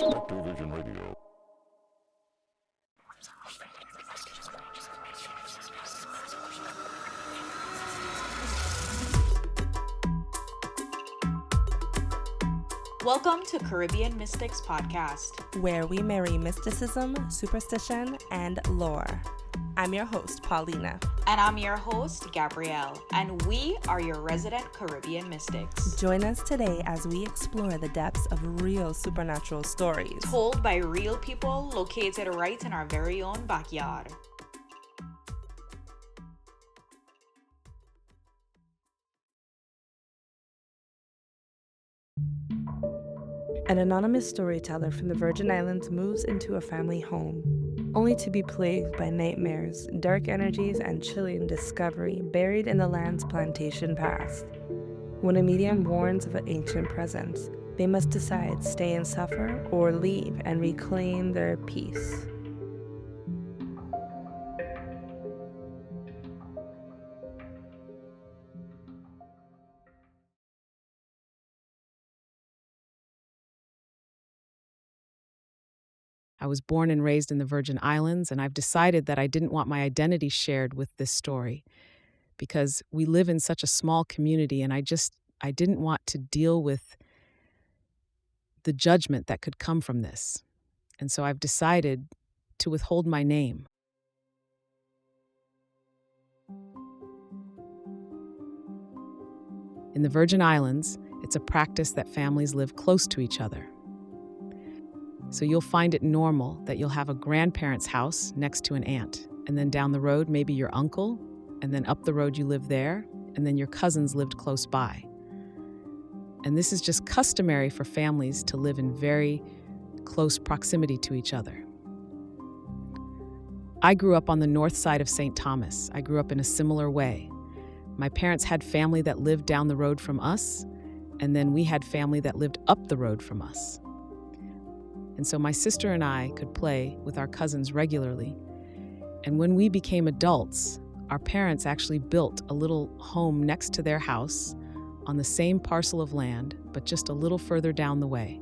SpectreVision Radio. Welcome to Caribbean Mystics Podcast, where we marry mysticism, superstition, and lore. I'm your host, Paulina. And I'm your host, Gabrielle, and we are your resident Caribbean Mystics. Join us today as we explore the depths of real supernatural stories told by real people located right in our very own backyard. An anonymous storyteller from the Virgin Islands moves into a family home, only to be plagued by nightmares, dark energies, and chilling discovery buried in the land's plantation past. When a medium warns of an ancient presence, they must decide stay and suffer or leave and reclaim their peace. I was born and raised in the Virgin Islands, and I've decided that I didn't want my identity shared with this story because we live in such a small community, and I didn't want to deal with the judgment that could come from this. And so I've decided to withhold my name. In the Virgin Islands, it's a practice that families live close to each other. So you'll find it normal that you'll have a grandparent's house next to an aunt, and then down the road, maybe your uncle, and then up the road you live there, and then your cousins lived close by. And this is just customary for families to live in very close proximity to each other. I grew up on the north side of St. Thomas. I grew up in a similar way. My parents had family that lived down the road from us, and then we had family that lived up the road from us. And so my sister and I could play with our cousins regularly. And when we became adults, our parents actually built a little home next to their house on the same parcel of land, but just a little further down the way.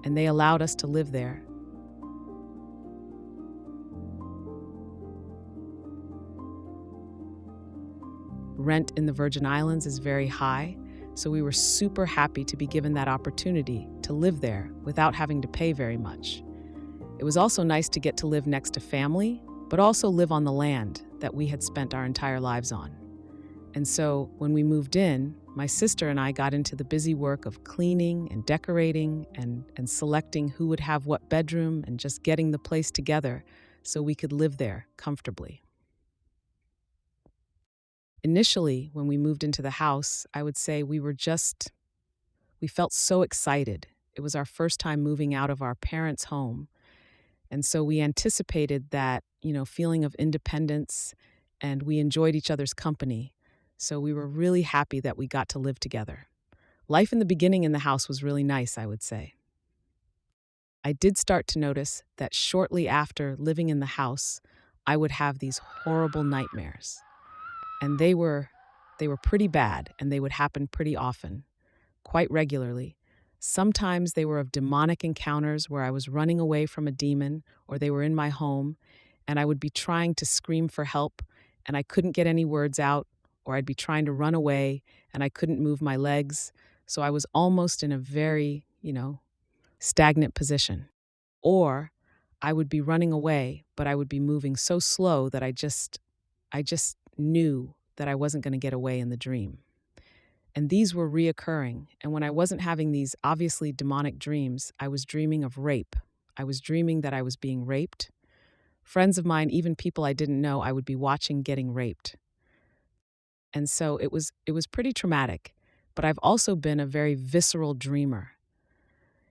And they allowed us to live there. Rent in the Virgin Islands is very high. So we were super happy to be given that opportunity to live there without having to pay very much. It was also nice to get to live next to family, but also live on the land that we had spent our entire lives on. And so when we moved in, my sister and I got into the busy work of cleaning and decorating and selecting who would have what bedroom and just getting the place together so we could live there comfortably. Initially, when we moved into the house, I would say we felt so excited. It was our first time moving out of our parents' home. And so we anticipated that, feeling of independence, and we enjoyed each other's company. So we were really happy that we got to live together. Life in the beginning in the house was really nice, I would say. I did start to notice that shortly after living in the house, I would have these horrible nightmares. And they were pretty bad, and they would happen pretty often, quite regularly. Sometimes they were of demonic encounters where I was running away from a demon, or they were in my home, and I would be trying to scream for help, and I couldn't get any words out, or I'd be trying to run away, and I couldn't move my legs. So I was almost in a very, stagnant position. Or I would be running away, but I would be moving so slow that I just knew that I wasn't going to get away in the dream. And these were reoccurring. And when I wasn't having these obviously demonic dreams, I was dreaming of rape. I was dreaming that I was being raped. Friends of mine, even people I didn't know, I would be watching getting raped. And so it was pretty traumatic. But I've also been a very visceral dreamer.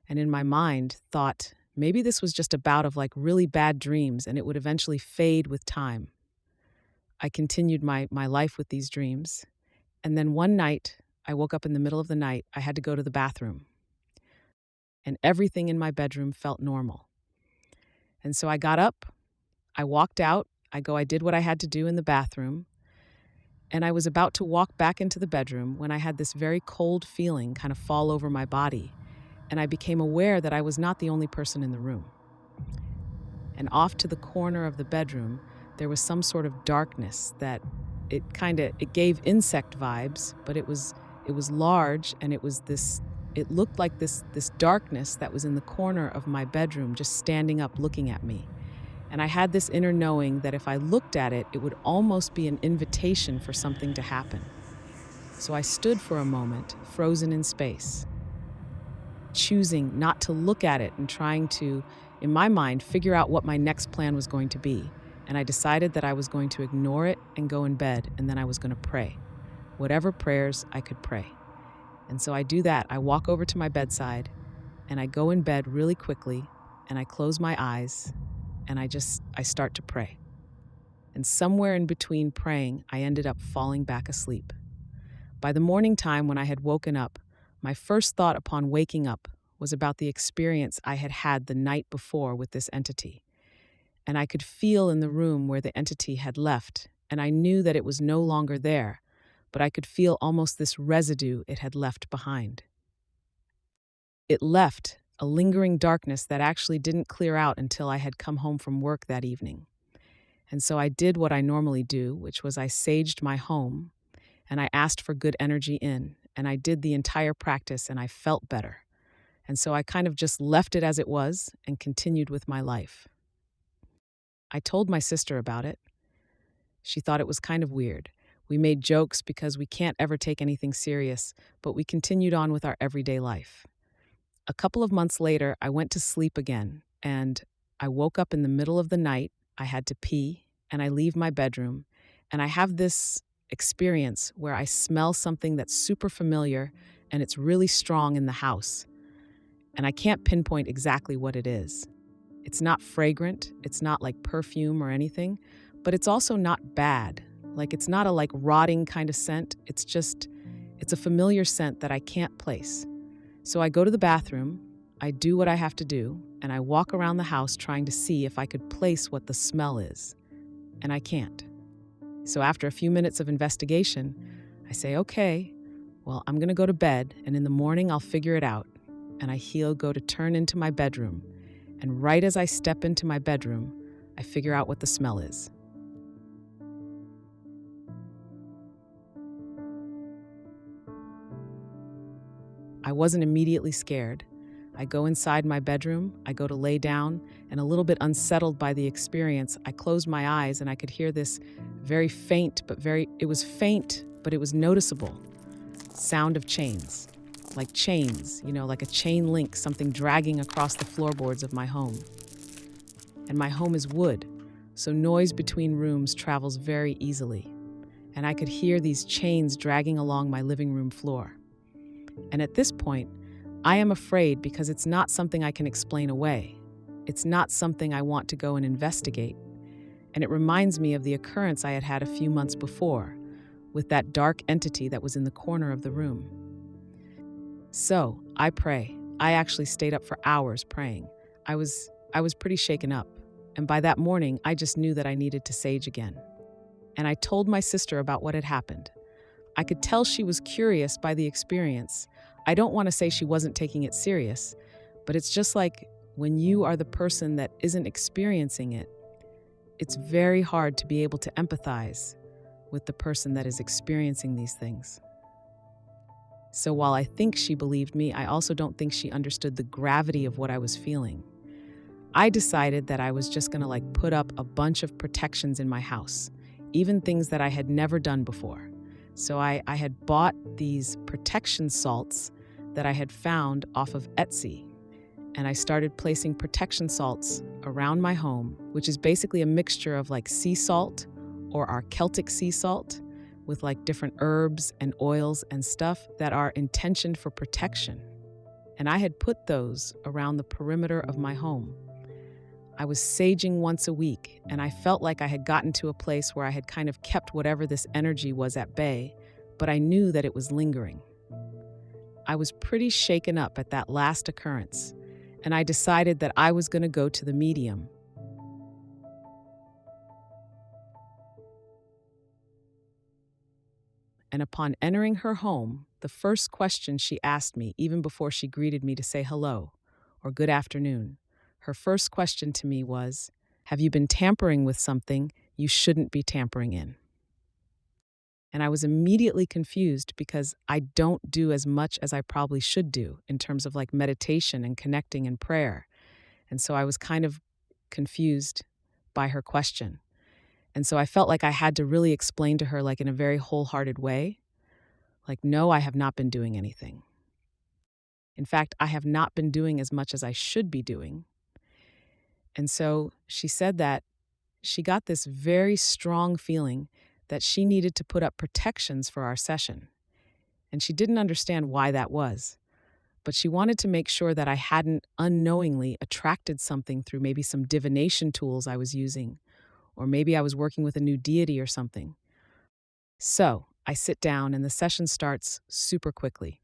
And in my mind, thought maybe this was just a bout of really bad dreams, and it would eventually fade with time. I continued my life with these dreams. And then one night, I woke up in the middle of the night. I had to go to the bathroom. And everything in my bedroom felt normal. And so I got up, I walked out, I did what I had to do in the bathroom. And I was about to walk back into the bedroom when I had this very cold feeling kind of fall over my body. and I became aware that I was not the only person in the room. And off to the corner of the bedroom, there was some sort of darkness that it gave insect vibes, but it was large, and it looked like this darkness that was in the corner of my bedroom, just standing up looking at me. And I had this inner knowing that if I looked at it, it would almost be an invitation for something to happen. So I stood for a moment, frozen in space, choosing not to look at it and trying to, in my mind, figure out what my next plan was going to be. And I decided that I was going to ignore it and go in bed, and then I was going to pray. Whatever prayers I could pray. And so I do that. I walk over to my bedside, and I go in bed really quickly, and I close my eyes, and I start to pray. And somewhere in between praying, I ended up falling back asleep. By the morning time, when I had woken up, my first thought upon waking up was about the experience I had had the night before with this entity. And I could feel in the room where the entity had left, and I knew that it was no longer there, but I could feel almost this residue it had left behind. It left a lingering darkness that actually didn't clear out until I had come home from work that evening. And so I did what I normally do, which was I saged my home, and I asked for good energy in, and I did the entire practice, and I felt better. And so I kind of just left it as it was and continued with my life. I told my sister about it. She thought it was kind of weird. We made jokes because we can't ever take anything serious, but we continued on with our everyday life. A couple of months later, I went to sleep again, and I woke up in the middle of the night. I had to pee, and I leave my bedroom, and I have this experience where I smell something that's super familiar, and it's really strong in the house. And I can't pinpoint exactly what it is. It's not fragrant, it's not like perfume or anything, but it's also not bad. Like, it's not a rotting kind of scent. It's a familiar scent that I can't place. So I go to the bathroom, I do what I have to do, and I walk around the house trying to see if I could place what the smell is. And I can't. So after a few minutes of investigation, I say, okay, well, I'm gonna go to bed, and in the morning I'll figure it out. And I go to turn into my bedroom. And right as I step into my bedroom, I figure out what the smell is. I wasn't immediately scared. I go inside my bedroom, I go to lay down, and a little bit unsettled by the experience, I closed my eyes and I could hear this very faint, it was faint, but it was noticeable sound of chains. Like chains, like a chain link, something dragging across the floorboards of my home. And my home is wood, so noise between rooms travels very easily. And I could hear these chains dragging along my living room floor. And at this point, I am afraid because it's not something I can explain away. It's not something I want to go and investigate. And it reminds me of the occurrence I had had a few months before with that dark entity that was in the corner of the room. So I pray. I actually stayed up for hours praying. I was pretty shaken up. And by that morning, I just knew that I needed to sage again. And I told my sister about what had happened. I could tell she was curious by the experience. I don't want to say she wasn't taking it serious, but it's just like when you are the person that isn't experiencing it, it's very hard to be able to empathize with the person that is experiencing these things. So while I think she believed me, I also don't think she understood the gravity of what I was feeling. I decided that I was just going to put up a bunch of protections in my house, even things that I had never done before. So I had bought these protection salts that I had found off of Etsy. And I started placing protection salts around my home, which is basically a mixture of sea salt or our Celtic sea salt with different herbs and oils and stuff that are intentioned for protection. And I had put those around the perimeter of my home. I was saging once a week, and I felt like I had gotten to a place where I had kind of kept whatever this energy was at bay, but I knew that it was lingering. I was pretty shaken up at that last occurrence, and I decided that I was going to go to the medium. And upon entering her home, the first question she asked me, even before she greeted me to say hello or good afternoon, her first question to me was, "Have you been tampering with something you shouldn't be tampering in?" And I was immediately confused because I don't do as much as I probably should do in terms of like meditation and connecting and prayer. And so I was kind of confused by her question. And so I felt like I had to really explain to her, like in a very wholehearted way, like, no, I have not been doing anything. In fact, I have not been doing as much as I should be doing. And so she said that she got this very strong feeling that she needed to put up protections for our session. And she didn't understand why that was. But she wanted to make sure that I hadn't unknowingly attracted something through maybe some divination tools I was using, or maybe I was working with a new deity or something. So I sit down and the session starts super quickly.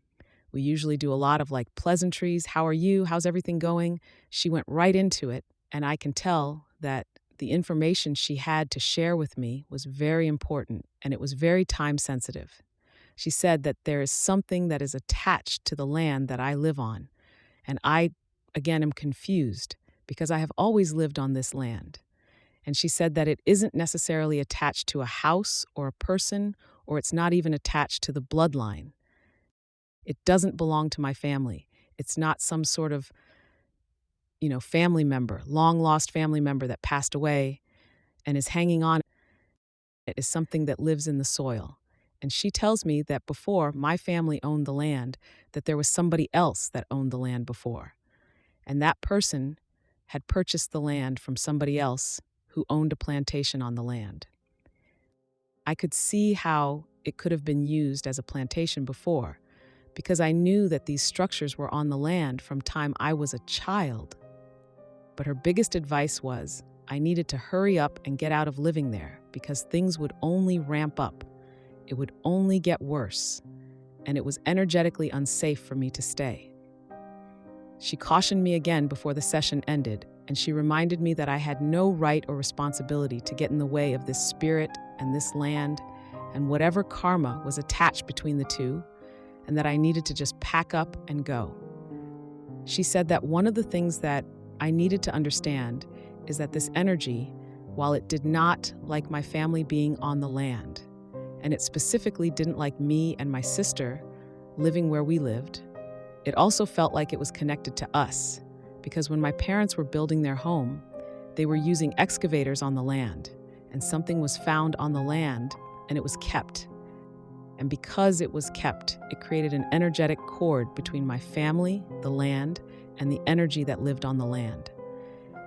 We usually do a lot of like pleasantries. How are you? How's everything going? She went right into it, and I can tell that the information she had to share with me was very important, and it was very time sensitive. She said that there is something that is attached to the land that I live on, and I, again, am confused because I have always lived on this land. And she said that it isn't necessarily attached to a house or a person, or it's not even attached to the bloodline. It doesn't belong to my family. It's not some sort of, family member, long lost family member that passed away and is hanging on. It is something that lives in the soil. And she tells me that before my family owned the land, that there was somebody else that owned the land before. And that person had purchased the land from somebody else who owned a plantation on the land. I could see how it could have been used as a plantation before, because I knew that these structures were on the land from time I was a child. But her biggest advice was I needed to hurry up and get out of living there because things would only ramp up. It would only get worse, and it was energetically unsafe for me to stay. She cautioned me again before the session ended, and she reminded me that I had no right or responsibility to get in the way of this spirit and this land and whatever karma was attached between the two, and that I needed to just pack up and go. She said that one of the things that I needed to understand is that this energy, while it did not like my family being on the land, and it specifically didn't like me and my sister living where we lived, it also felt like it was connected to us, because when my parents were building their home, they were using excavators on the land, and something was found on the land, and it was kept. And because it was kept, it created an energetic cord between my family, the land, and the energy that lived on the land.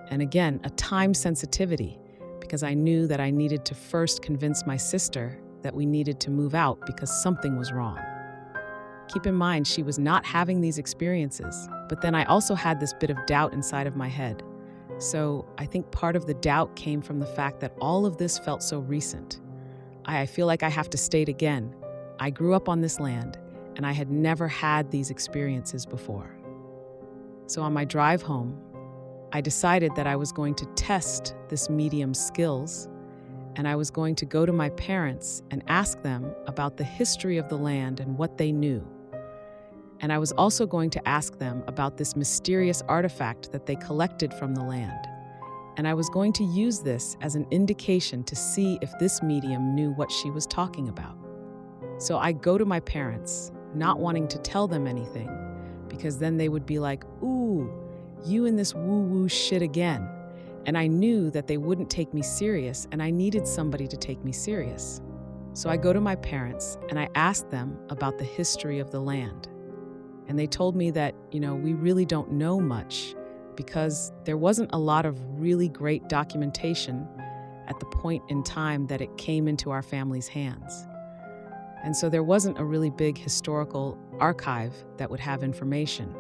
And again, a time sensitivity, because I knew that I needed to first convince my sister that we needed to move out because something was wrong. Keep in mind, she was not having these experiences, but then I also had this bit of doubt inside of my head. So I think part of the doubt came from the fact that all of this felt so recent. I feel like I have to state again, I grew up on this land, and I had never had these experiences before. So on my drive home, I decided that I was going to test this medium's skills, and I was going to go to my parents and ask them about the history of the land and what they knew. And I was also going to ask them about this mysterious artifact that they collected from the land. And I was going to use this as an indication to see if this medium knew what she was talking about. So I go to my parents, not wanting to tell them anything, because then they would be like, "Ooh, you and this woo-woo shit again." And I knew that they wouldn't take me serious, and I needed somebody to take me serious. So I go to my parents and I ask them about the history of the land. And they told me that, we really don't know much because there wasn't a lot of really great documentation at the point in time that it came into our family's hands. And so there wasn't a really big historical archive that would have information.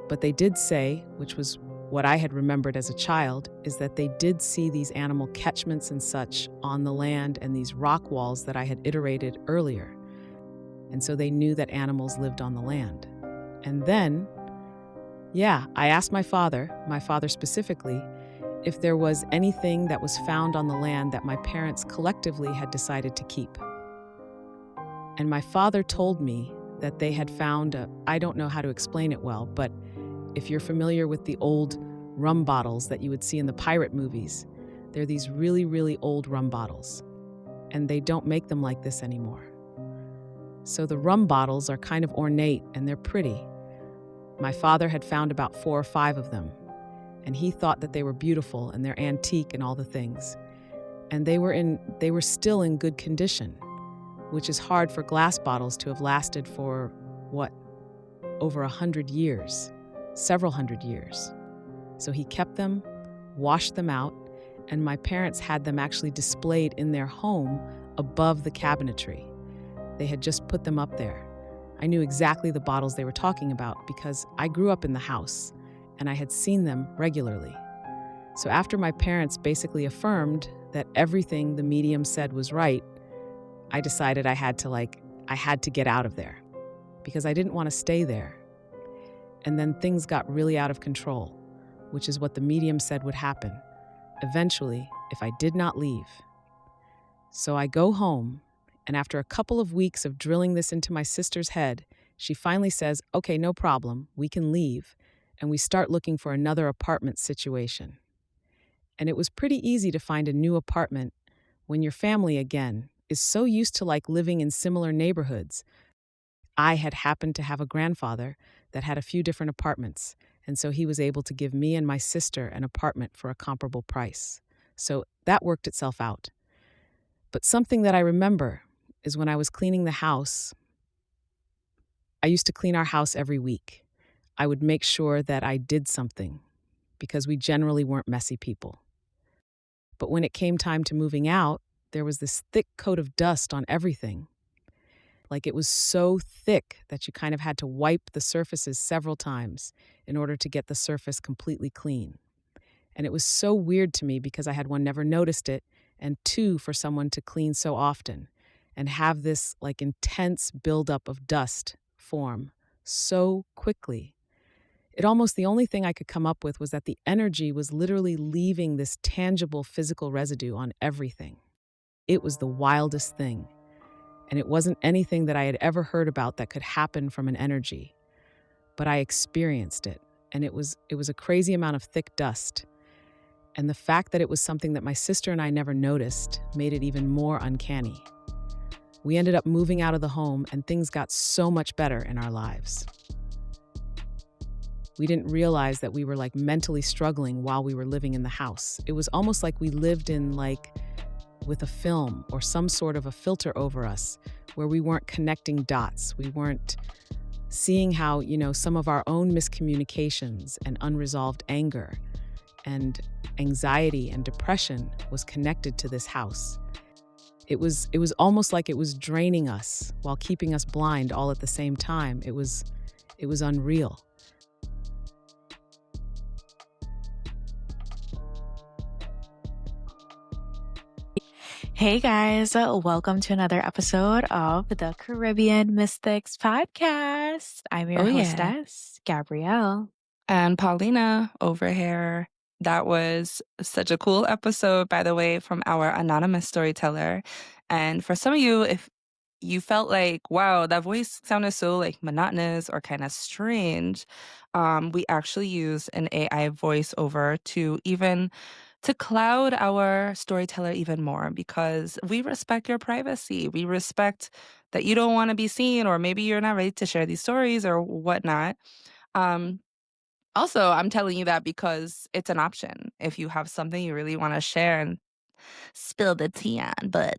But they did say, which was what I had remembered as a child, is that they did see these animal catchments and such on the land and these rock walls that I had iterated earlier. And so they knew that animals lived on the land. And then, I asked my father specifically, if there was anything that was found on the land that my parents collectively had decided to keep. And my father told me that they had found I don't know how to explain it well, but if you're familiar with the old rum bottles that you would see in the pirate movies, they're these really, really old rum bottles, and they don't make them like this anymore. So the rum bottles are kind of ornate and they're pretty. My father had found about 4 or 5 of them, and he thought that they were beautiful and they're antique and all the things. And they were still in good condition, which is hard for glass bottles to have lasted for, over 100 years, several hundred years. So he kept them, washed them out, and my parents had them actually displayed in their home above the cabinetry. They had just put them up there. I knew exactly the bottles they were talking about because I grew up in the house and I had seen them regularly. So after my parents basically affirmed that everything the medium said was right, I decided I had to get out of there because I didn't want to stay there. And then things got really out of control, which is what the medium said would happen eventually if I did not leave. So I go home, and after a couple of weeks of drilling this into my sister's head, she finally says, "Okay, no problem, we can leave," and we start looking for another apartment situation. And it was pretty easy to find a new apartment when your family, again, is so used to living in similar neighborhoods. I had happened to have a grandfather that had a few different apartments, and so he was able to give me and my sister an apartment for a comparable price. So that worked itself out. But something that I remember is when I was cleaning the house. I used to clean our house every week. I would make sure that I did something because we generally weren't messy people. But when it came time to moving out, there was this thick coat of dust on everything. It was so thick that you kind of had to wipe the surfaces several times in order to get the surface completely clean. And it was so weird to me because I had, 1, never noticed it, and 2, for someone to clean so often and have this intense buildup of dust form so quickly. The only thing I could come up with was that the energy was literally leaving this tangible physical residue on everything. It was the wildest thing. And it wasn't anything that I had ever heard about that could happen from an energy. But I experienced it, and it was a crazy amount of thick dust. And the fact that it was something that my sister and I never noticed made it even more uncanny. We ended up moving out of the home, and things got so much better in our lives. We didn't realize that we were mentally struggling while we were living in the house. It was almost like we lived in with a film or some sort of a filter over us where we weren't connecting dots. We weren't seeing how, some of our own miscommunications and unresolved anger and anxiety and depression was connected to this house. It was almost like it was draining us while keeping us blind all at the same time. It was unreal. Hey guys, welcome to another episode of the Caribbean Mystics podcast. I'm your hostess, Gabrielle. And Paulina over here. That was such a cool episode, by the way, from our anonymous storyteller. And for some of you, if you felt wow, that voice sounded so monotonous or kind of strange, we actually use an AI voiceover to cloud our storyteller even more because we respect your privacy. We respect that you don't want to be seen, or maybe you're not ready to share these stories or whatnot. Also, I'm telling you that because it's an option if you have something you really want to share and spill the tea on, but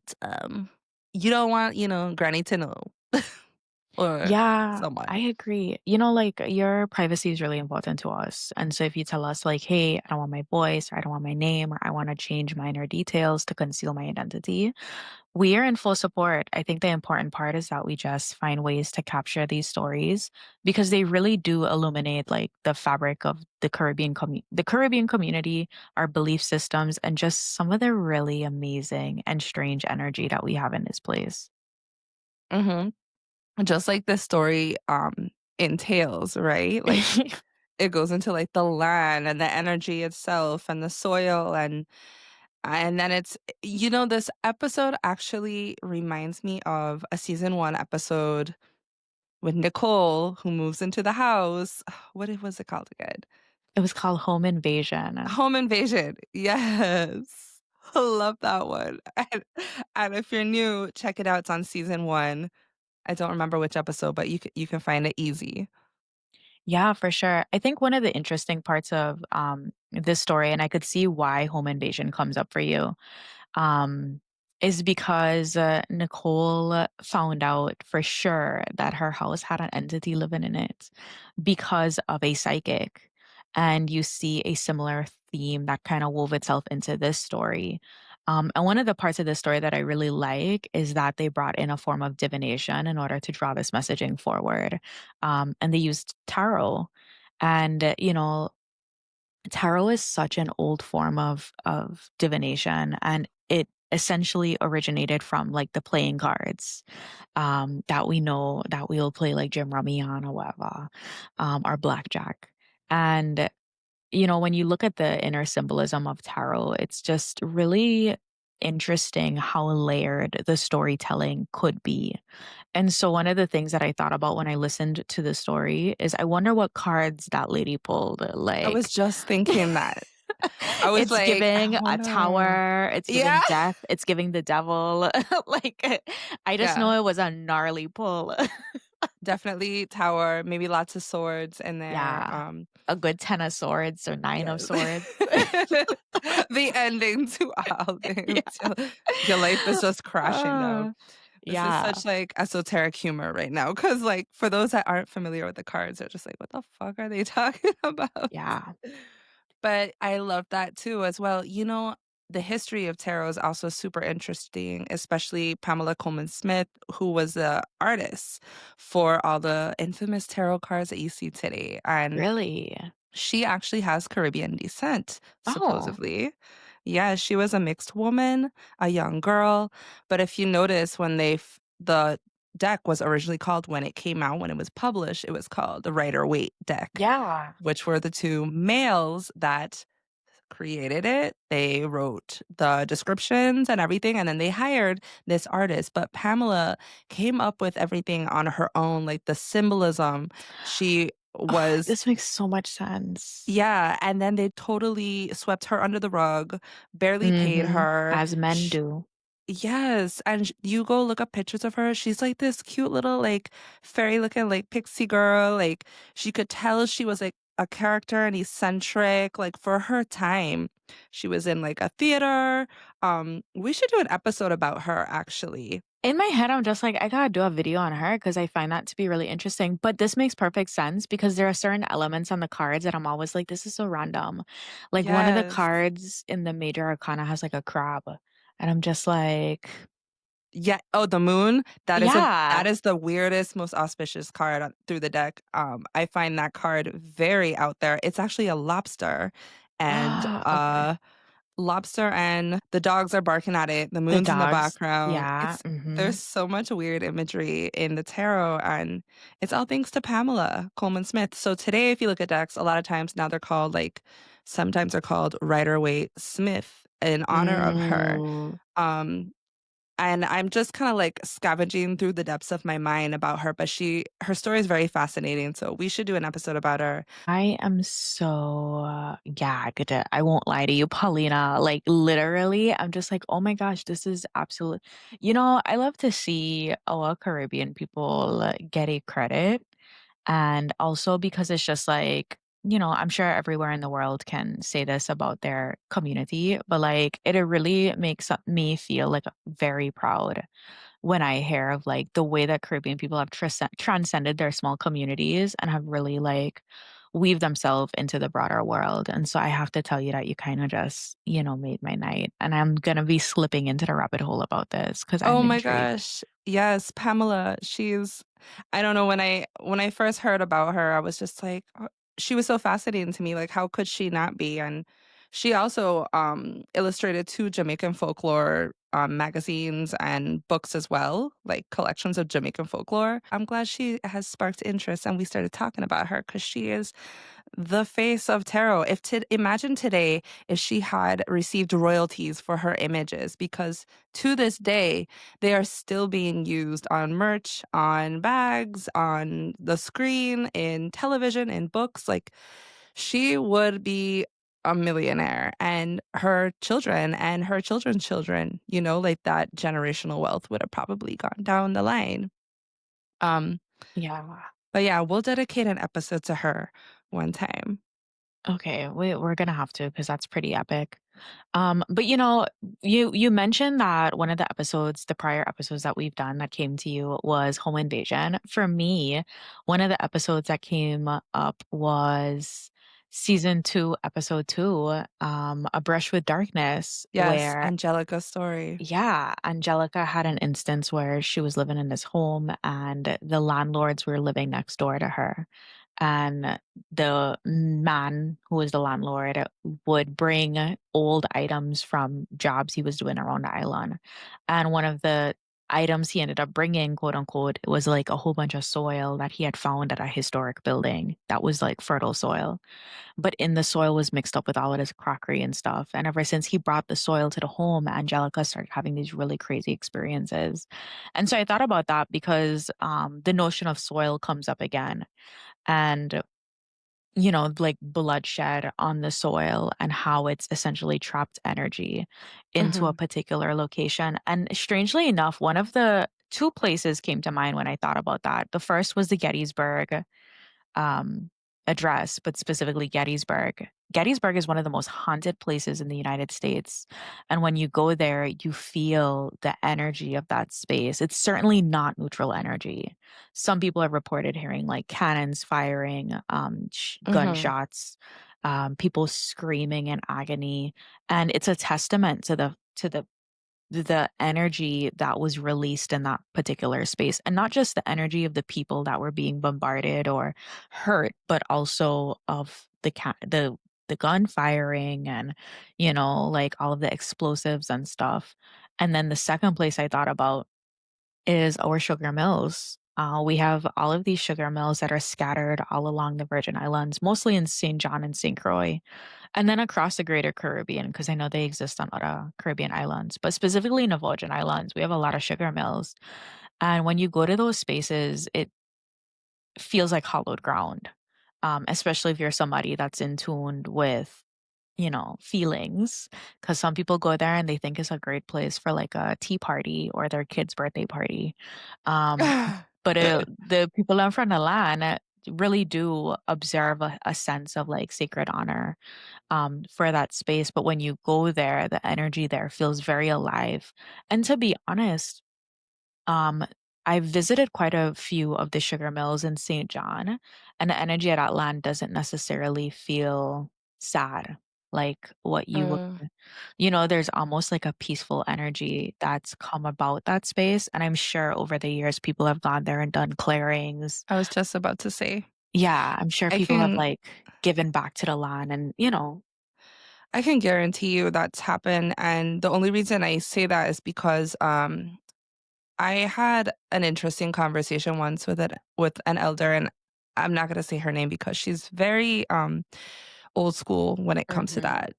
you don't want, Granny to know or Yeah, someone. I agree. Your privacy is really important to us. And so if you tell us hey, I don't want my voice, or I don't want my name, or I want to change minor details to conceal my identity, we are in full support. I think the important part is that we just find ways to capture these stories because they really do illuminate the fabric of the Caribbean community, our belief systems, and just some of the really amazing and strange energy that we have in this place. Hmm. Just like this story entails, right? It goes into the land and the energy itself and the soil and then it's this episode actually reminds me of a season 1 episode with Nicole, who moves into the house. What was it called again? It was called Home Invasion. Home Invasion. Yes. I love that one. And if you're new, check it out. It's on season 1. I don't remember which episode, but you can find it easy. Yeah, for sure. I think one of the interesting parts of this story, and I could see why home invasion comes up for you, um, is because Nicole found out for sure that her house had an entity living in it because of a psychic. And you see a similar theme that kind of wove itself into this story. And one of the parts of this story that I really like is that they brought in a form of divination in order to draw this messaging forward. And they used tarot. And, tarot is such an old form of divination, and it essentially originated from like the playing cards that we know that we'll play like Jim Rummy on or whatever, or blackjack. And when you look at the inner symbolism of tarot, it's just really interesting how layered the storytelling could be. And so one of the things that I thought about when I listened to the story is I wonder what cards that lady pulled. I was Like, just thinking that. I was it's like, I giving a wonder. tower, it's Yeah. giving death, it's giving the devil. Like, I just Yeah. know it was a gnarly pull. Definitely tower, maybe lots of swords in there. Yeah. A good 10 of swords or 9 of Yes. swords. The ending to all Yeah. things. Your life is just crashing down. Uh, This is yeah. such like esoteric humor right now. Cause like for those that aren't familiar with the cards, they're just like, what the fuck are they talking about? Yeah. But I love that too as well. The history of tarot is also super interesting, especially Pamela Coleman Smith, who was the artist for all the infamous tarot cards that you see today. And Really? she actually has Caribbean descent, Oh, supposedly. Yeah, she was a mixed woman, a young girl. But if you notice, the deck was originally called, when it came out, when it was published, it was called the Rider Waite deck, yeah. which were the two males that created it. They wrote the descriptions and everything, and then they hired this artist. But Pamela came up with everything on her own, like the symbolism. She was This makes so much sense. Yeah, and then they totally swept her under the rug, barely paid Mhm. her. As men Sh do. Yes, and you go look up pictures of her, she's like this cute little, like, fairy-looking, like, pixie girl, like, she could tell she was, like, a character and eccentric, like, for her time. She was in, like, a theater. We should do an episode about her, actually. In my head, I'm just like, I gotta do a video on her because I find that to be really interesting. But this makes perfect sense because there are certain elements on the cards that I'm always like, this is so random. Like one of the Yes. cards in the major arcana has like a crab. And I'm just like, Yeah. Oh, the moon. That yeah. is the weirdest, most auspicious card through the deck. I find that card very out there. It's actually a lobster, and Okay. the dogs are barking at it. The The moon's in the dogs. background. Yeah. It's Hmm. There's so much weird imagery in the tarot, and it's all thanks to Pamela Coleman Smith. So today, if you look at decks, a lot of times now sometimes they're called Rider Waite Smith in honor of her. Mm. Um, and I'm just kinda, like, scavenging through the depths of my mind about her, but her story is very fascinating, so we should do an episode about her. I am so gagged. I won't lie to you, Paulina. Like literally, I'm just like, oh my gosh, this is absolute. I love to see our Caribbean people get a credit, and also because it's just like, I'm sure everywhere in the world can say this about their community, but like it really makes me feel like very proud when I hear of like the way that Caribbean people have transcended their small communities and have really like weave themselves into the broader world. And so I have to tell you that you kind of just, made my night. And I'm going to be slipping into the rabbit hole about this because Oh I'm my intrigued. gosh. Yes, Pamela, I don't know, when I first heard about her, I was just like, she was so fascinating to me, like, how could she not be? And she also, illustrated 2 Jamaican folklore, magazines and books as well, like collections of Jamaican folklore. I'm glad she has sparked interest and we started talking about her because she is the face of tarot. Imagine today if she had received royalties for her images, because to this day they are still being used on merch, on bags, on the screen, in television, in books. Like, she would be a millionaire, and her children and her children's children, like that generational wealth would have probably gone down the line. Um, Yeah. but yeah, we'll dedicate an episode to her one time. Okay, we're gonna have to because that's pretty epic. But you mentioned that one of the episodes, the prior episodes that we've done that came to you was home invasion. For me, one of the episodes that came up was season 2, episode 2, A Brush with Darkness, Yes, where Angelica's story. yeah, Angelica had an instance where she was living in this home and the landlords were living next door to her. And the man who was the landlord would bring old items from jobs he was doing around the island. And one of the items he ended up bringing, quote unquote, was like a whole bunch of soil that he had found at a historic building that was like fertile soil, but in the soil was mixed up with all of this crockery and stuff. And ever since he brought the soil to the home, Angelica started having these really crazy experiences. And so I thought about that because the notion of soil comes up again. And like bloodshed on the soil and how it's essentially trapped energy into a Mhm. particular location. And strangely enough, one of the two places came to mind when I thought about that. The first was the Gettysburg um, address, but specifically Gettysburg. Gettysburg is one of the most haunted places in the United States. And when you go there, you feel the energy of that space. It's certainly not neutral energy. Some people have reported hearing like cannons firing, Mhm. gunshots, people screaming in agony. And it's a testament to the energy that was released in that particular space, and not just the energy of the people that were being bombarded or hurt, but also of the gun firing and like all of the explosives and stuff. And then the second place I thought about is our sugar mills. We have all of these sugar mills that are scattered all along the Virgin Islands, mostly in St. John and St. Croix, and then across the greater Caribbean, because I know they exist on other Caribbean islands, but specifically in the Virgin Islands, we have a lot of sugar mills. And when you go to those spaces, it feels like hollowed ground, especially if you're somebody that's in tune with feelings, because some people go there and they think it's a great place for like a tea party or their kid's birthday party. Um, but the people in front of the land really do observe a sense of like sacred honor for that space. But when you go there, the energy there feels very alive. And to be honest, um, I visited quite a few of the sugar mills in St. John, and the energy at that land doesn't necessarily feel sad like what you would. Uh, There's almost like a peaceful energy that's come about that space. And I'm sure over the years, people have gone there and done clearings. I was just about to say, Yeah, I'm sure I people have can like given back to the land and. I can guarantee you that's happened, and the only reason I say that is because, I had an interesting conversation once with an elder, and I'm not gonna say her name because she's very, old school when it comes to Mhm. that.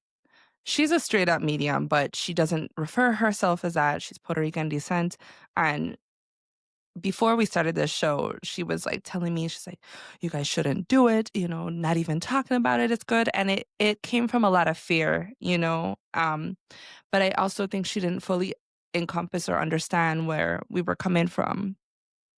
She's a straight up medium, but she doesn't refer herself as that. She's Puerto Rican descent, and before we started this show, she was, like, telling me, she's like, "You guys shouldn't do it, not even talking about it is good," and it came from a lot of fear, but I also think she didn't fully encompass or understand where we were coming from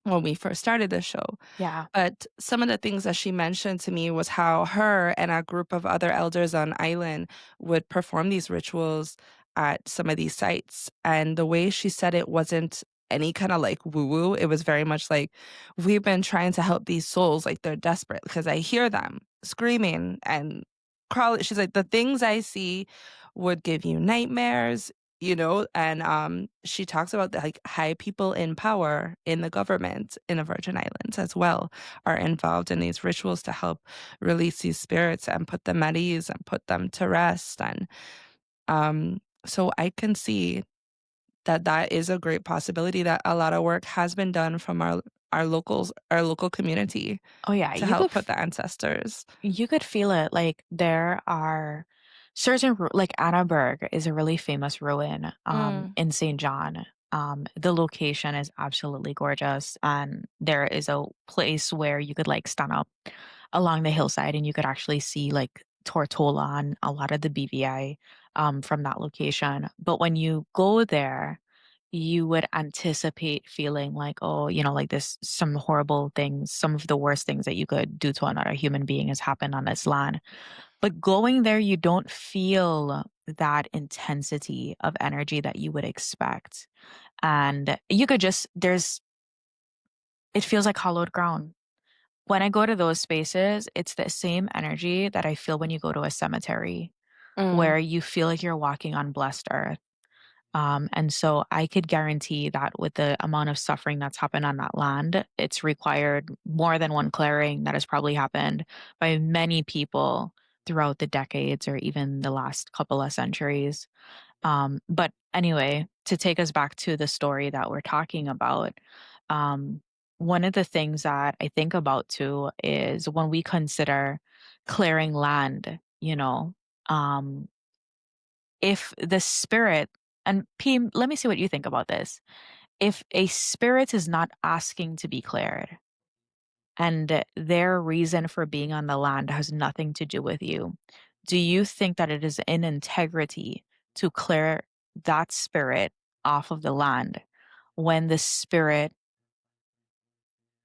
when we first started the show. Yeah. But some of the things that she mentioned to me was how her and a group of other elders on island would perform these rituals at some of these sites. And the way she said it wasn't any kind of like woo woo. It was very much like, we've been trying to help these souls. Like, they're desperate because I hear them screaming and crawling. She's like, the things I see would give you nightmares. And she talks about like high people in power in the government in the Virgin Islands as well are involved in these rituals to help release these spirits and put them at ease and put them to rest. And so I can see that is a great possibility that a lot of work has been done from our local community Oh, yeah, to help with the ancestors. you could feel it, like, there are certain ru like, Annaberg is a really famous ruin, Mm, in St. John. The location is absolutely gorgeous, and there is a place where you could, like, stand up along the hillside, and you could actually see, like, Tortola and a lot of the BVI, from that location. But when you go there, you would anticipate feeling like, oh, like this, some horrible things, some of the worst things that you could do to another human being has happened on this land. But going there, you don't feel that intensity of energy that you would expect. And you could just, it feels like hollowed ground. When I go to those spaces, it's the same energy that I feel when you go to a cemetery, mm. where you feel like you're walking on blessed earth. And so I could guarantee that with the amount of suffering that's happened on that land, it's required more than one clearing that has probably happened by many people throughout the decades or even the last couple of centuries. But anyway, to take us back to the story that we're talking about, um, one of the things that I think about too is when we consider clearing land, um, if the spirit, and P, let me see what you think about this. If a spirit is not asking to be cleared and their reason for being on the land has nothing to do with you, do you think that it is in integrity to clear that spirit off of the land when the spirit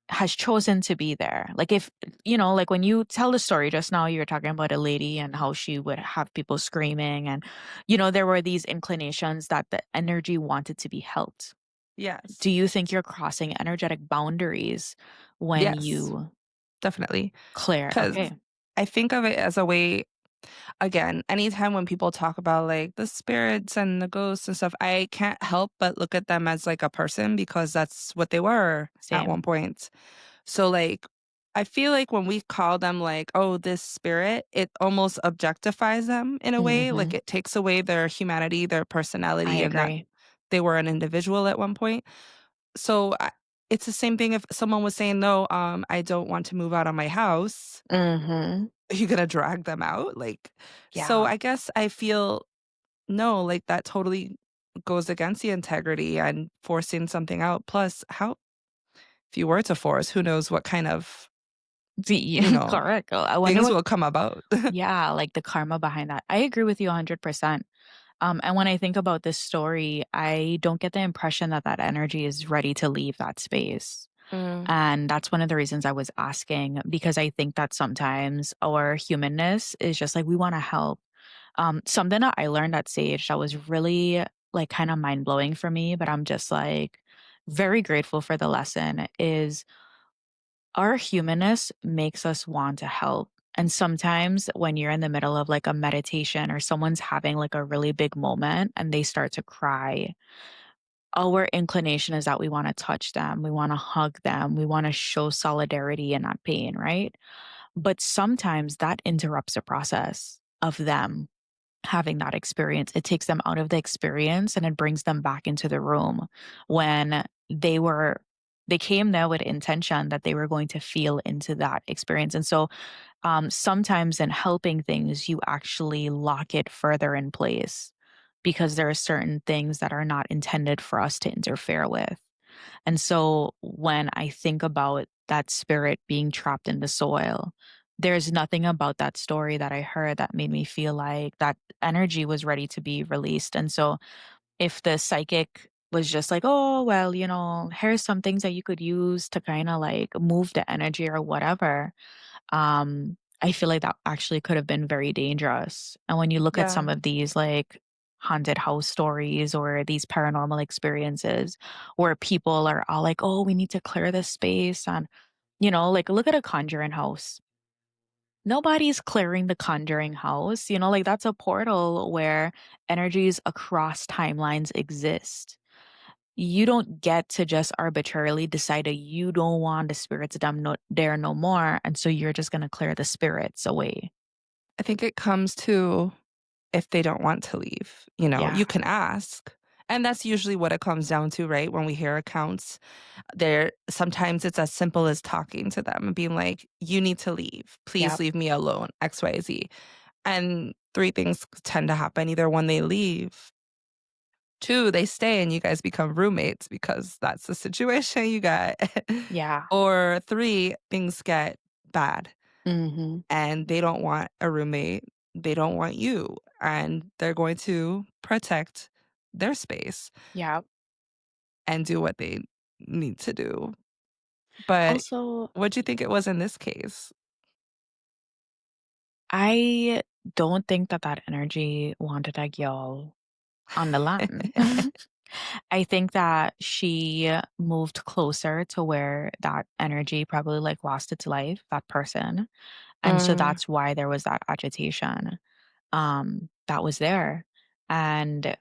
has chosen to be there? Like, if, like when you tell the story just now, you were talking about a lady and how she would have people screaming, and, there were these inclinations that the energy wanted to be helped. Yes. Do you think you're crossing energetic boundaries when Yes, you definitely. clear? Because Okay, I think of it as a way, again, anytime when people talk about, like, the spirits and the ghosts and stuff, I can't help but look at them as, like, a person because that's what they were at one same. point. So, like, I feel like when we call them, like, "Oh, this spirit," it almost objectifies them in a way, like, Mhm. it takes away their humanity, their I personality, and that agree. they were an individual at one point. So, it's the same thing if someone was saying, "No, I don't want to move out of my house." Mhm. Are you gonna drag them out? Like, so Yeah. I guess I feel, no, like, that totally goes against the integrity and forcing something out. Plus, how if you were to force, who knows what kind of, The you know, correct. I wonder things what, will come about. yeah, like the karma behind that. I agree with you 100%. And when I think about this story, I don't get the impression that that energy is ready to leave that space. Mm, And that's one of the reasons I was asking, because I think that sometimes our humanness is just like we want to help. Something that I learned at Sage that was really like kind of mind blowing for me, but I'm just like very grateful for the lesson is our humanness makes us want to help. And sometimes when you're in the middle of like a meditation or someone's having like a really big moment and they start to cry, our inclination is that we want to touch them, we want to hug them, we want to show solidarity in that pain, right? But sometimes that interrupts the process of them having that experience. It takes them out of the experience and it brings them back into the room when they came there with intention that they were going to feel into that experience. And so sometimes in helping things, you actually lock it further in place because there are certain things that are not intended for us to interfere with. And so when I think about that spirit being trapped in the soil, there's nothing about that story that I heard that made me feel like that energy was ready to be released. And so if the psychic was just like, oh, well, here's some things that you could use to kind of like move the energy or whatever, I feel like that actually could have been very dangerous. And when you look at yeah. some of these like haunted house stories or these paranormal experiences where people are all like, oh, we need to clear this space. And, like look at a conjuring house. Nobody's clearing the conjuring house. Like that's a portal where energies across timelines exist. You don't get to just arbitrarily decide that you don't want the spirits them there no more, and so you're just gonna clear the spirits away. I think it comes to if they don't want to leave, Yeah. you can ask, And that's usually what it comes down to, right? When we hear accounts, there sometimes it's as simple as talking to them and being like, "You need to leave. Please Yep. leave me alone, XYZ." And 3 things tend to happen. Either 1, they leave, 2, they stay and you guys become roommates because that's the situation you got, Yeah. or 3, things get bad Mhm. and they don't want a roommate, they don't want you, and they're going to protect their space Yep. and do what they need to do. But Also, what'd you think it was in this case? I don't think that that energy wanted a girl on the land. I think that she moved closer to where that energy probably, like, lost its life, that person, and so Mm, that's why there was that agitation, that was there, and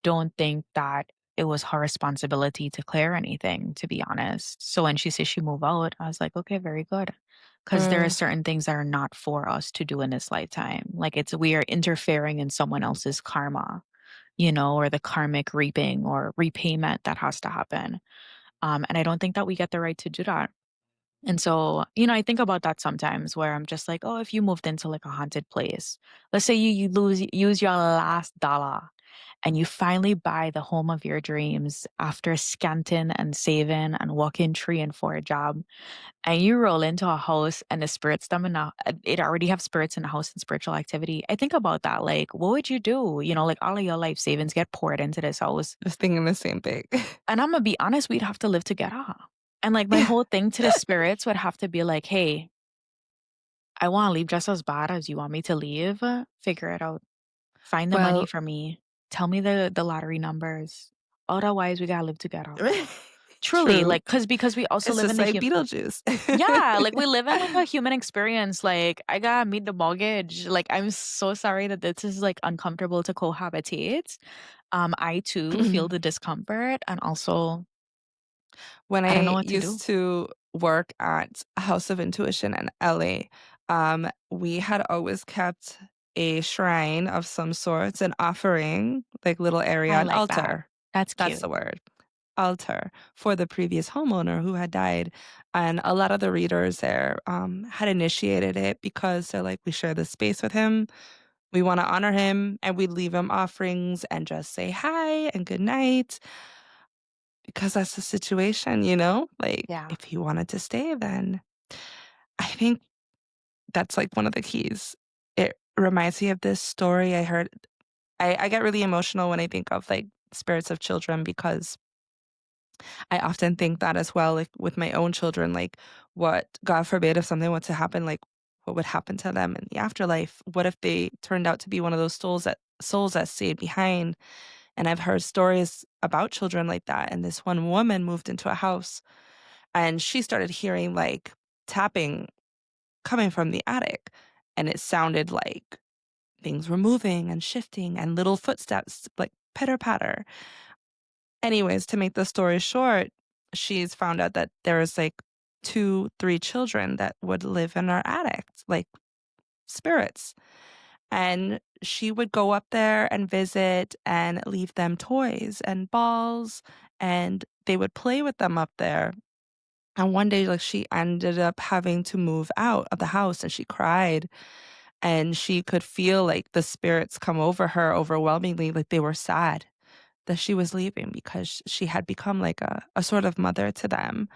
don't think that it was her responsibility to clear anything, to be honest. So when she says she move out, I was like, okay, very good. Because there are mm. certain things that are not for us to do in this lifetime. Like we are interfering in someone else's karma, or the karmic reaping or repayment that has to happen. And I don't think that we get the right to do that. And so, I think about that sometimes where I'm just like, oh, if you moved into like a haunted place, let's say you use your last dollar and you finally buy the home of your dreams after scanting and saving and working 3 and 4 job, and you roll into a house and the spirits them in it already have spirits in the house and spiritual activity. I think about that. Like, what would you do? Like all of your life savings get poured into this house. I was thinking the same thing. And I'm gonna be honest, we'd have to live together. And like my Yeah. whole thing to the spirits would have to be like, hey, I want to leave just as bad as you want me to leave. Figure it out. Find the money Well, for me. Tell me the lottery numbers. Otherwise, we gotta live together. Truly, true. like, because we also It's live in just the like Beetlejuice. yeah, like we live in like a human experience. Like I gotta meet the mortgage. Like I'm so sorry that this is like uncomfortable to cohabitate. I too feel the discomfort, and also When I don't know I what to used do. to work at House of Intuition in LA, we had always kept a shrine of some sorts, an offering, like little area, I an like that. altar. That's That's cute. the word. Altar for the previous homeowner who had died. And a lot of the readers there had initiated it because they're like, we share this space with him. We want to honor him. And we leave him offerings and just say hi and good night because that's the situation, you know? Like, Yeah. if he wanted to stay, then I think that's like one of the keys. It reminds me of this story I heard. I get really emotional when I think of like spirits of children because I often think that as well, like with my own children, like what, God forbid, if something were to happen, like what would happen to them in the afterlife? What if they turned out to be one of those souls that stayed behind? And I've heard stories about children like that. And this one woman moved into a house and she started hearing like tapping coming from the attic. And it sounded like things were moving and shifting and little footsteps, like pitter patter. Anyways, to make the story short, she's found out that there's like 2, 3 children that would live in our attic, like spirits. And she would go up there and visit and leave them toys and balls, and they would play with them up there. And one day, like, she ended up having to move out of the house and she cried. And she could feel like the spirits come over her overwhelmingly, like they were sad that she was leaving because she had become like a sort of mother to them.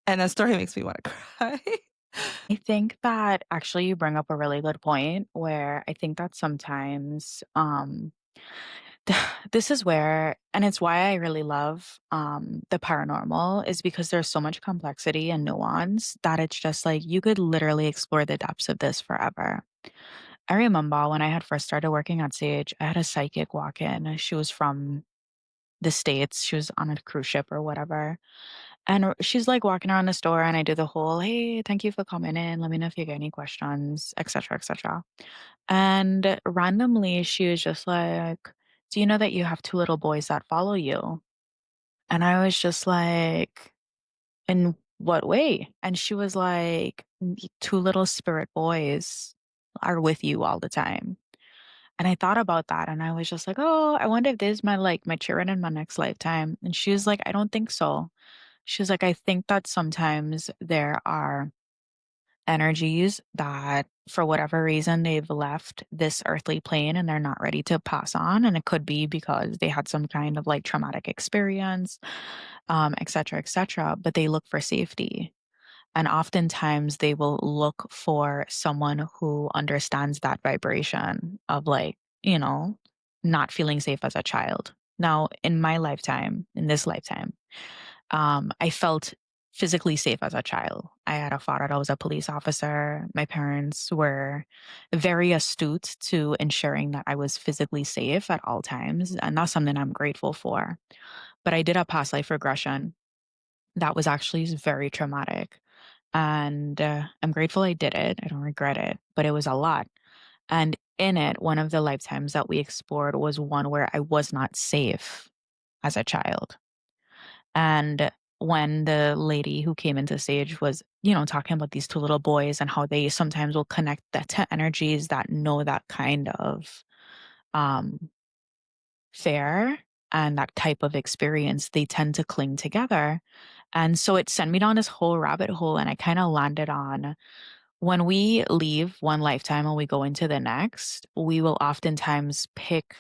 And that story makes me want to cry. I think that actually you bring up a really good point where I think that sometimes this is where, and it's why I really love the paranormal, is because there's so much complexity and nuance that it's just like you could literally explore the depths of this forever. I remember when I had first started working at Sage, I had a psychic walk in. She was from the States. She was on a cruise ship or whatever. And she's like walking around the store, and I do the whole, hey, thank you for coming in. Let me know if you get any questions, etc., etc. And randomly, she was just like, do you know that you have 2 little boys that follow you? And I was just like, in what way? And she was like, 2 little spirit boys are with you all the time. And I thought about that and I was just like, "Oh, I wonder if this is my children in my next lifetime." And she was like, "I don't think so." She was like, "I think that sometimes there are energies that for whatever reason they've left this earthly plane and they're not ready to pass on, and it could be because they had some kind of like traumatic experience, et cetera, et cetera, but they look for safety. And oftentimes they will look for someone who understands that vibration of like, not feeling safe as a child." Now, in my lifetime, in this lifetime, I felt physically safe as a child. I had a father that was a police officer. My parents were very astute to ensuring that I was physically safe at all times. And that's something I'm grateful for. But I did a past life regression that was actually very traumatic. And I'm grateful I did it. I don't regret it, but it was a lot. And in it, one of the lifetimes that we explored was one where I was not safe as a child. And when the lady who came into stage was, talking about these two little boys and how they sometimes will connect that to energies that know that kind of um, fare and that type of experience, they tend to cling together. And so it sent me down this whole rabbit hole, and I kind of landed on when we leave one lifetime and we go into the next, we will oftentimes pick.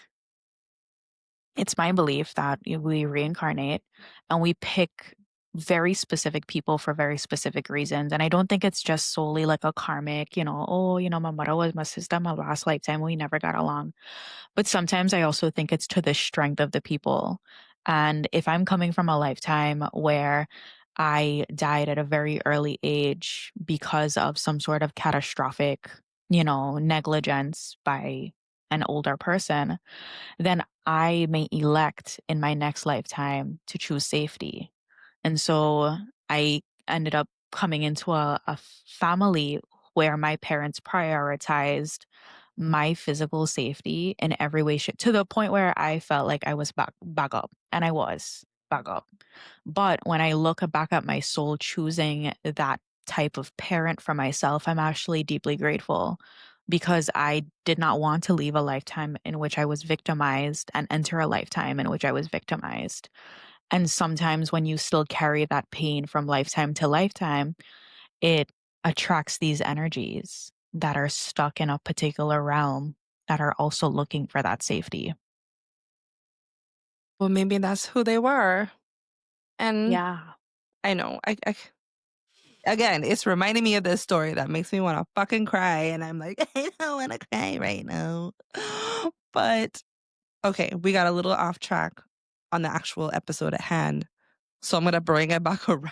It's my belief that we reincarnate and we pick very specific people for very specific reasons. And I don't think it's just solely like a karmic, oh, my mother was my sister my last lifetime. We never got along. But sometimes I also think it's to the strength of the people. And if I'm coming from a lifetime where I died at a very early age because of some sort of catastrophic, negligence by an older person, then I may elect in my next lifetime to choose safety. And so I ended up coming into a family where my parents prioritized my physical safety in every way, to the point where I felt like I was back up, and I was back up. But when I look back at my soul choosing that type of parent for myself, I'm actually deeply grateful because I did not want to leave a lifetime in which I was victimized and enter a lifetime in which I was victimized. And sometimes when you still carry that pain from lifetime to lifetime, it attracts these energies that are stuck in a particular realm that are also looking for that safety. Well, maybe that's who they were. And Yeah. I know, again, it's reminding me of this story that makes me want to fucking cry. And I'm like, I don't want to cry right now. But okay, we got a little off track on the actual episode at hand. So I'm going to bring it back around.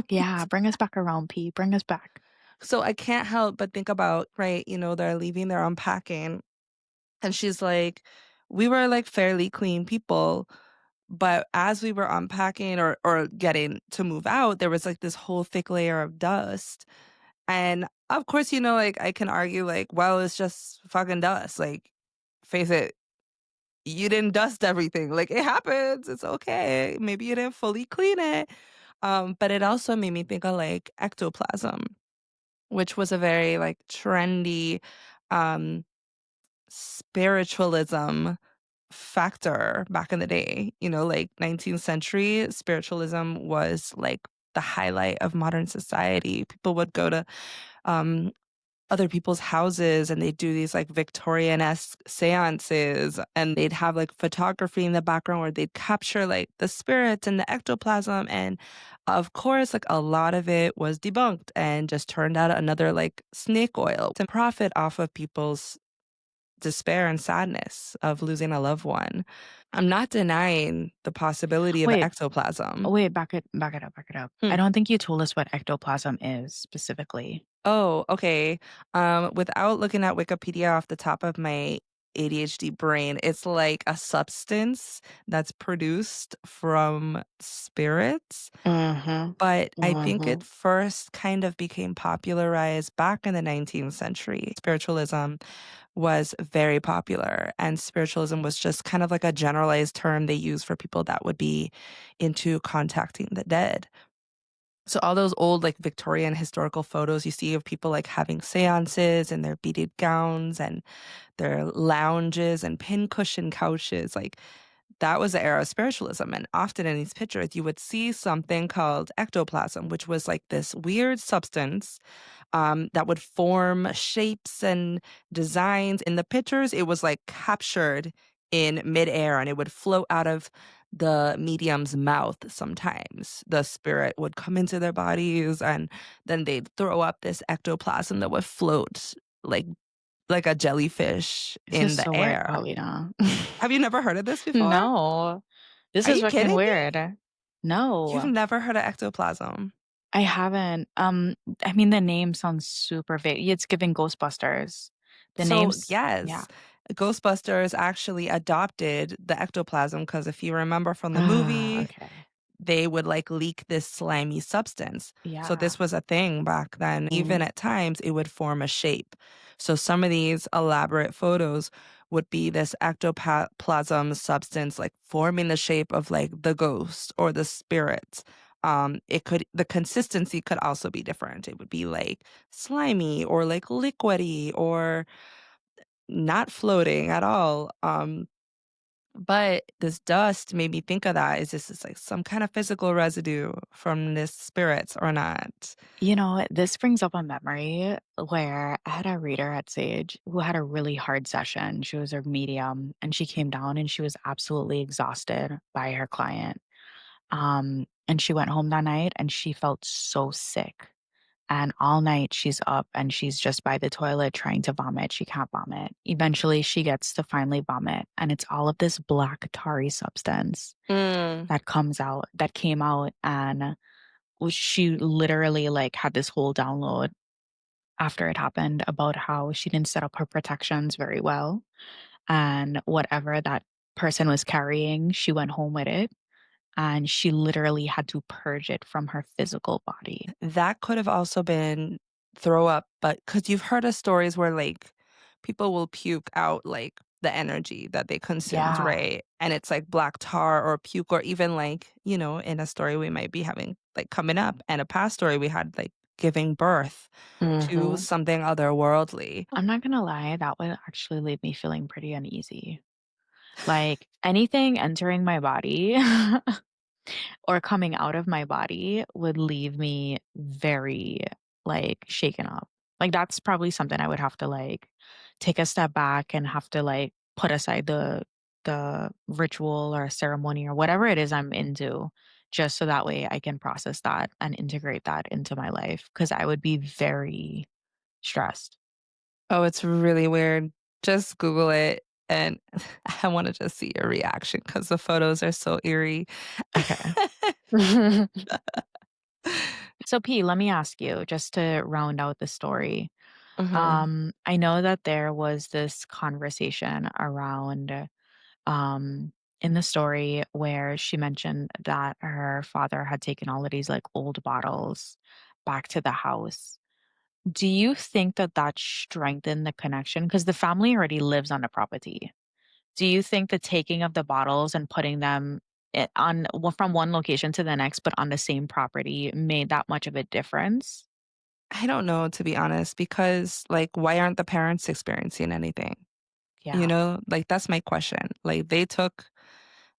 Yeah. Bring us back around, P. Bring us back. So I can't help but think about, right, they're leaving, they're unpacking. And she's like, we were like fairly clean people. But as we were unpacking or getting to move out, there was like this whole thick layer of dust. And of course, like I can argue like, well, it's just fucking dust. Like, face it, you didn't dust everything. Like it happens. It's okay. Maybe you didn't fully clean it. But it also made me think of like ectoplasm, which was a very like trendy um spiritualism factor back in the day. Like 19th century spiritualism was like the highlight of modern society. People would go to um other people's houses and they'd do these like Victorian-esque seances, and they'd have like photography in the background where they'd capture like the spirits and the ectoplasm. And of course, like a lot of it was debunked and just turned out another like snake oil to profit off of people's despair and sadness of losing a loved one. I'm not denying the possibility of Wait, ectoplasm. wait, back it up. Hmm. I don't think you told us what ectoplasm is specifically. Oh, okay. Without looking at Wikipedia off the top of my ADHD brain, it's like a substance that's produced from spirits. Mm-hmm. But I think Mm-hmm. it first kind of became popularized back in the 19th century. Spiritualism was very popular, and spiritualism was just kind of like a generalized term they used for people that would be into contacting the dead. So all those old like Victorian historical photos you see of people like having seances in their beaded gowns and their lounges and pincushion couches, like that was the era of spiritualism. And often in these pictures, you would see something called ectoplasm, which was like this weird substance that would form shapes and designs. In the pictures, it was like captured in midair and it would float out of the medium's mouth sometimes. The spirit would come into their bodies and then they'd throw up this ectoplasm that would float like like a jellyfish This in is the so weird, air. Paulina. Have you never heard of this before? No. This Are is you fucking kidding me? weird. You've No, never heard of ectoplasm? I haven't. I mean, the name sounds super vague. It's giving Ghostbusters. The So, names, yeah. yes, Ghostbusters actually adopted the ectoplasm because if you remember from the Ah, movie, okay. they would like leak this slimy substance. So Yeah. this was a thing back then. Even at times, it would form a shape. So some of these elaborate photos would be this ectoplasm substance like forming the shape of like the ghost or the spirit. The consistency could also be different. It would be like slimy or like liquidy or not floating at all. But this dust made me think of that. Is this like some kind of physical residue from this spirits or not? You know, this brings up a memory where I had a reader at Sage who had a really hard session. She was a medium and she came down and she was absolutely exhausted by her client. And she went home that night and she felt so sick. And all night she's up and she's just by the toilet trying to vomit. She can't vomit. Eventually she gets to finally vomit. And it's all of this black tarry substance Mm. that came out. And she literally like had this whole download after it happened about how she didn't set up her protections very well. And whatever that person was carrying, she went home with it. And she literally had to purge it from her physical body. That could have also been throw up, but because you've heard of stories where like people will puke out like the energy that they consumed, Yeah. right? And it's like black tar or puke, or even like, in a story we might be having like coming up and a past story we had like giving birth to Mhm. something otherworldly. I'm not gonna lie, that would actually leave me feeling pretty uneasy. Like, anything entering my body or coming out of my body would leave me very, like, shaken up. Like, that's probably something I would have to, like, take a step back and have to, like, put aside the ritual or ceremony or whatever it is I'm into, just so that way I can process that and integrate that into my life. Because I would be very stressed. Oh, it's really weird. Just Google it, and I wanna just see your reaction because the photos are so eerie. Okay. So, P, let me ask you, just to round out the story. Mhm. I know that there was this conversation around in the story where she mentioned that her father had taken all of these like old bottles back to the house. Do you think that that strengthened the connection? Because the family already lives on the property. Do you think the taking of the bottles and putting them from one location to the next, but on the same property made that much of a difference? I don't know, to be honest, because, like, why aren't the parents experiencing anything? Yeah. Like, that's my question. Like, they took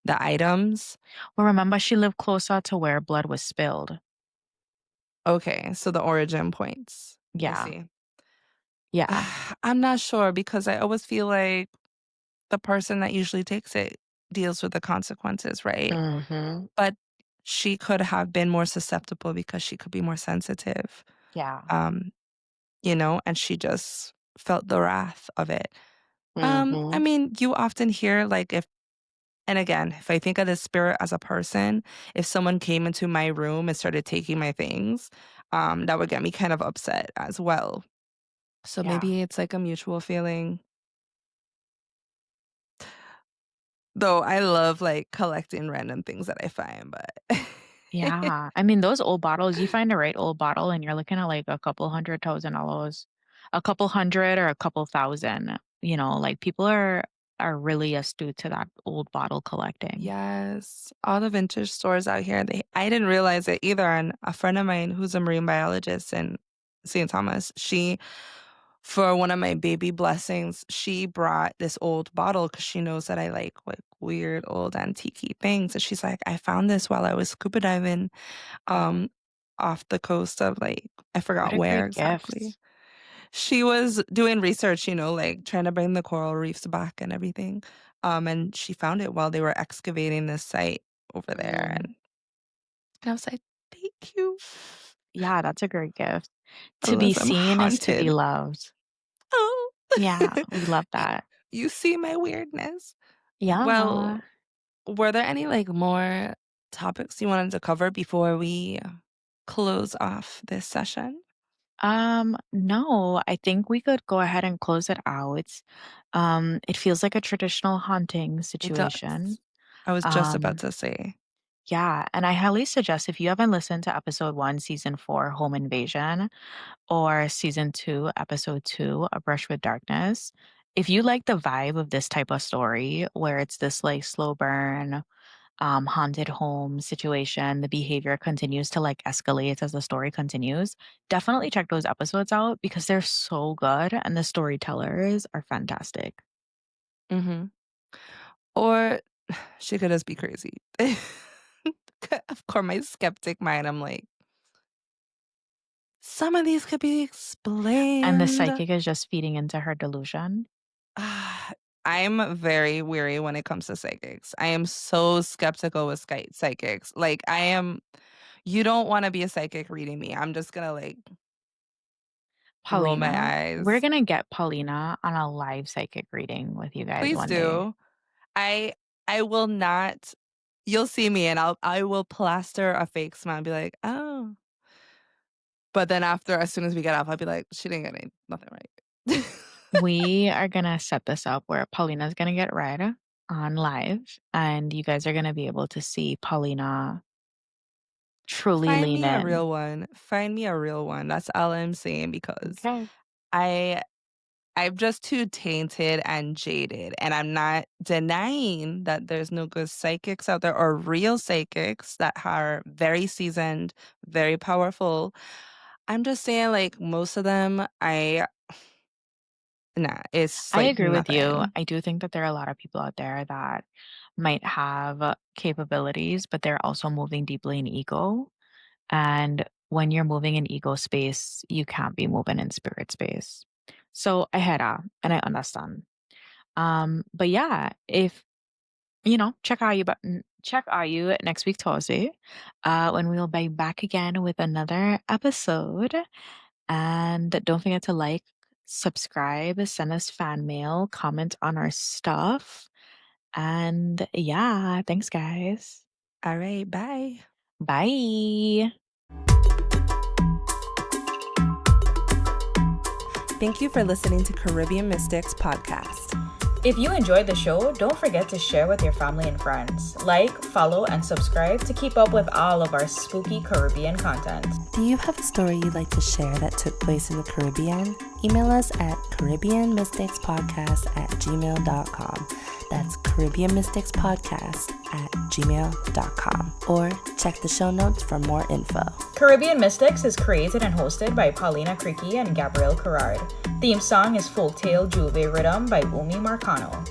the items. Well, remember, she lived closer to where blood was spilled. Okay, so the origin points. I Yeah. see. Yeah. I'm not sure because I always feel like the person that usually takes it deals with the consequences, right? Mhm. But she could have been more susceptible because she could be more sensitive, Yeah. um, and she just felt the wrath of it. I Mhm. mean, you often hear, like, and again, if I think of the spirit as a person, if someone came into my room and started taking my things, that would get me kind of upset as well. So Yeah. maybe it's like a mutual feeling. Though I love like collecting random things that I find, but Yeah. I mean, those old bottles, you find the right old bottle and you're looking at like a couple $100,000, a couple hundred or a couple thousand. Like people are are really astute to that old bottle collecting. Yes, all the vintage stores out here, I didn't realize it either, and a friend of mine who's a marine biologist in St. Thomas, for one of my baby blessings, she brought this old bottle because she knows that I like weird old antique things, and she's like, "I found this while I was scuba diving, um, off the coast of, like" I What forgot a where great exactly. gift. She was doing research, like, trying to bring the coral reefs back and everything, and she found it while they were excavating this site over there, Ooh. and I was like, "Thank you." Yeah, that's a great gift. To be Unless I'm seen is to be haunted. loved. Oh. Yeah, we love You that. you see my weirdness. Well, Yeah. were there any, like, more topics you wanted to cover before we close off this session? No, I think we could go ahead and close it out. It feels like a traditional haunting It does. situation. I was just about Um, to say. yeah, and I highly suggest if you haven't listened to episode 1, season 4, Home Invasion, or season 2, episode 2, A Brush with Darkness, if you like the vibe of this type of story where it's this like slow burn, haunted home situation, the behavior continues to like escalate as the story continues, definitely check those episodes out because they're so good and the storytellers are fantastic. Mhm. Or she could just be crazy. Of course, my skeptic mind, I'm like, "Some of these could be And the explained." psychic is just feeding into her delusion. I'm very weary when it comes to psychics. I am so skeptical with psychics. Like, you don't wanna be a psychic reading me. I'm just gonna, like, roll my Paulina, we're eyes. gonna get Paulina on a live psychic reading with you guys Please one day. do. I I will not you'll see me and I will plaster a fake smile and be like, "Oh." But then after, as soon as we get off, I'll be like, "She didn't get nothing right." We are gonna set this up where Paulina's gonna get read on live, and you guys are gonna be able to see Paulina truly Find lean me a in. real one. Find me a real one. That's all I'm saying because Okay. I I'm just too tainted and jaded, and I'm not denying that there's no good psychics out there or real psychics that are very seasoned, very powerful. I'm just saying, like, most of them, nah, it's I like agree with you. nothing. I do think that there are a lot of people out there that might have capabilities, but they're also moving deeply in ego. And when you're moving in ego space, you can't be moving in spirit space. So I head out and I understand. But yeah, if check are you next week Thursday, when we'll be back again with another episode. And don't forget to like, subscribe, send us fan mail, comment on our stuff. And yeah, thanks guys. All right, bye. Bye. Thank you for listening to Caribbean Mystics Podcast. If you enjoyed the show, don't forget to share with your family and friends. Like, follow, and subscribe to keep up with all of our spooky Caribbean content. Do you have a story you'd like to share that took place in the Caribbean? Email us at caribbeanmysticspodcast@gmail.com. That's caribbeanmysticspodcast@gmail.com. Or check the show notes for more info. Caribbean Mystics is created and hosted by Paulina Creaky and Gabrielle Carrard. Theme song is Folktale Juve Rhythm by Umi Marcano.